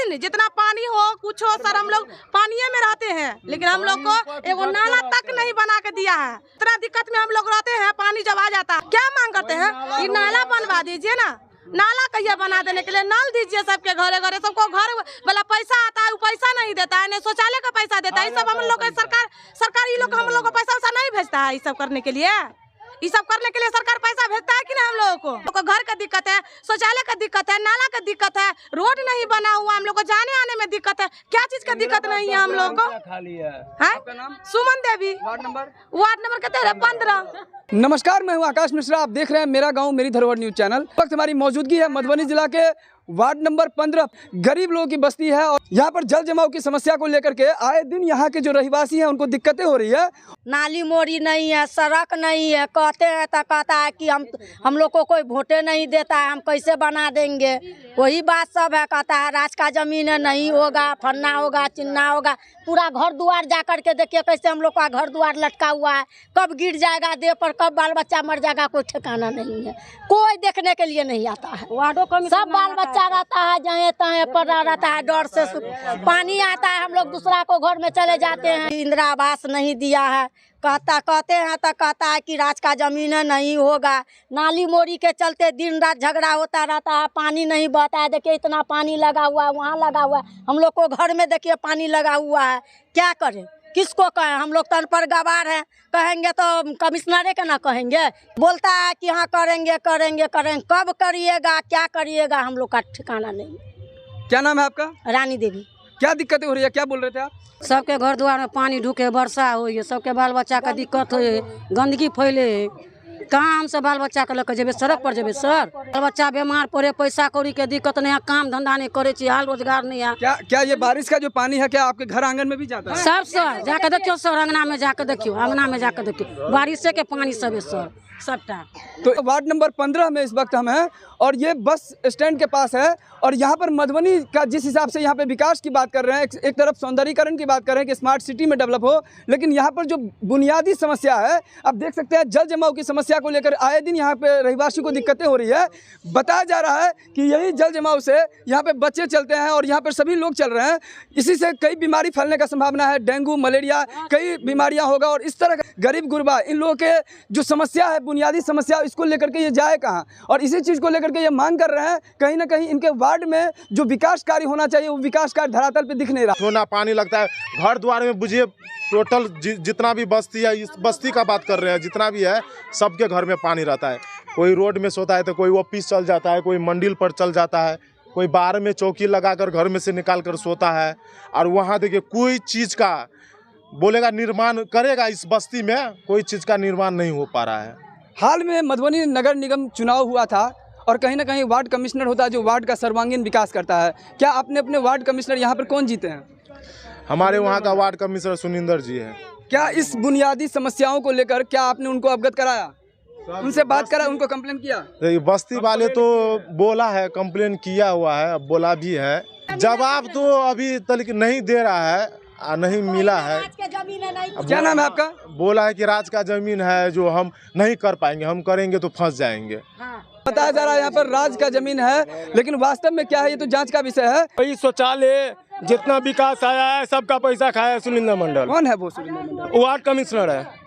दिन जितना पानी हो कुछ हो सर, हम लोग पानी में रहते हैं, लेकिन हम लोग को एगो नाला तक नहीं बना के दिया है। इतना दिक्कत में हम लोग रहते हैं। पानी जब आ जाता है क्या मांग करते हैं, ये नाला बनवा दीजिए ना, नाला कहिए बना देने के लिए, नल दीजिए सबके घरे घरे, सबको घर वाला पैसा आता है, वो पैसा नहीं देता है, नहीं शौचालय का पैसा देता है। ये सब हम लोग सरकार ये लोग हम लोग को पैसा नहीं भेजता है। ये सब करने के लिए सरकार पैसा भेजता है कि नहीं? हम लोगों को घर का दिक्कत है, शौचालय का दिक्कत है, नाला का दिक्कत है, रोड नहीं बना हुआ, हम लोग को जाने आने में दिक्कत है। क्या चीज का दिक्कत नहीं है हम लोग को? सुमन देवी, वार्ड नंबर कहते हैं 15। नमस्कार, मैं हूं आकाश मिश्रा। आप देख रहे हैं मेरा गांव मेरी धरोहर न्यूज चैनल। वक्त हमारी मौजूदगी है मधुबनी जिला के वार्ड नंबर 15। गरीब लोगों की बस्ती है और यहाँ पर जल जमाव की समस्या को लेकर के आए दिन यहाँ के जो रहवासी हैं उनको दिक्कतें हो रही है। नाली मोरी नहीं है, सड़क नहीं है, कहते हैं तो कहता है कि हम लोग को कोई वोटे नहीं देता है, हम कैसे बना देंगे। वही बात सब है, कहता है राज का जमीन है, नहीं होगा, फन्ना होगा, चिन्ना होगा। पूरा घर द्वार जा करके देखिए कैसे हम लोग का घर द्वार लटका हुआ है, कब गिर जाएगा देह पर, कब बाल बच्चा मर जाएगा, कोई ठिकाना नहीं है। कोई देखने के लिए नहीं आता है। सब बाल बच्चा रहता है जहाँ तहाँ पड़ा रहता है, डर से पानी आता है, हम लोग दूसरा को घर में चले जाते हैं। इंदिरा आवास नहीं दिया है, कहते हैं तो कहता है कि राज का जमीन है, नहीं होगा। नाली मोरी के चलते दिन रात झगड़ा होता रहता है, पानी नहीं बहता है। देखिए इतना पानी लगा हुआ है, वहाँ लगा हुआ है, हम लोग को घर में देखिए पानी लगा हुआ है। क्या करें, किसको कहें? हम लोग तन पर गवार हैं, कहेंगे तो कमिश्नरे के ना कहेंगे। बोलता है कि हाँ करेंगे करेंगे करेंगे, कब करिएगा, क्या करिएगा, हम लोग का ठिकाना नहीं। क्या नाम है आपका? रानी देवी। क्या दिक्कतें हो रही है, क्या बोल रहे थे आप? सबके घर द्वार में पानी ढुके, वर्षा हो, सबके बाल बच्चा का दिक्कत हो, गंदगी फैले। कहाँ हमसे बाल बच्चा के लेकर जेबे, सड़क पर जेबे सर? बाल बच्चा बीमार पड़े, पैसा कौड़ी के दिक्कत नहीं है, काम धंधा नहीं करे, हाल रोजगार नहीं है। क्या ये बारिश का जो पानी है क्या आपके घर आंगन में भी जाता है? सब सर जाके देखियो सर, अंगना में जाके देखियो, अंगना में जाके देखियो, बारिश के पानी सब है सर सबटा। तो वार्ड नंबर 15 में इस वक्त हम हैं और ये बस स्टैंड के पास है और यहाँ पर मधुबनी का जिस हिसाब से यहाँ पे विकास की बात कर रहे हैं, एक तरफ सौंदर्यीकरण की बात कर रहे हैं कि स्मार्ट सिटी में डेवलप हो, लेकिन यहाँ पर जो बुनियादी समस्या है आप देख सकते हैं, जल जमाव की समस्या को लेकर आए दिन यहाँ पे रहवासी को दिक्कतें हो रही है। बताया जा रहा है कि यही जल जमाव से यहाँ पे बच्चे चलते हैं और यहाँ पर सभी लोग चल रहे हैं, इसी से कई बीमारी फैलने का संभावना है, डेंगू मलेरिया कई बीमारियाँ होगा। और इस तरह का गरीब गुरबा इन लोगों के जो समस्या है, बुनियादी समस्या, इसको लेकर के ये जाए कहाँ? और इसी चीज़ को लेकर के ये मांग कर रहे हैं कहीं ना कहीं इनके वार्ड में जो विकास कार्य होना चाहिए वो विकास कार्य धरातल पे दिख नहीं रहा। सोना पानी लगता है घर द्वार में, बुझिए टोटल जितना भी बस्ती है, इस बस्ती का बात कर रहे हैं, जितना भी है सबके घर में पानी रहता है। कोई रोड में सोता है तो कोई ऑफिस चल जाता है, कोई मंडिल पर चल जाता है, कोई बाहर में चौकी लगाकर घर में से निकाल कर सोता है। और वहाँ देखिए कोई चीज़ का बोलेगा निर्माण करेगा, इस बस्ती में कोई चीज़ का निर्माण नहीं हो पा रहा है। हाल में मधुबनी नगर निगम चुनाव हुआ था और कहीं ना कहीं वार्ड कमिश्नर होता है जो वार्ड का सर्वांगीण विकास करता है। क्या आपने अपने वार्ड कमिश्नर यहाँ पर कौन जीते हैं? हमारे वहाँ का वार्ड कमिश्नर सुनिंदर जी है। क्या इस बुनियादी समस्याओं को लेकर क्या आपने उनको अवगत कराया, उनसे बात करा, उनको कंप्लेन किया? बस्ती वाले तो बोला है, कंप्लेन किया हुआ है, बोला भी है, जवाब तो अभी तक नहीं दे रहा है, नहीं मिला है। क्या नाम है आपका? बोला है कि राज का जमीन है जो हम नहीं कर पाएंगे, हम करेंगे तो फंस जाएंगे। बताया जा रहा है यहाँ पर राज का जमीन है, लेकिन वास्तव में क्या है ये तो जांच का विषय है। वही शौचालय जितना विकास आया है सबका पैसा खाया है सुनिंदर मंडल। कौन है वो सुनिंदर मंडल? वार्ड कमिश्नर है।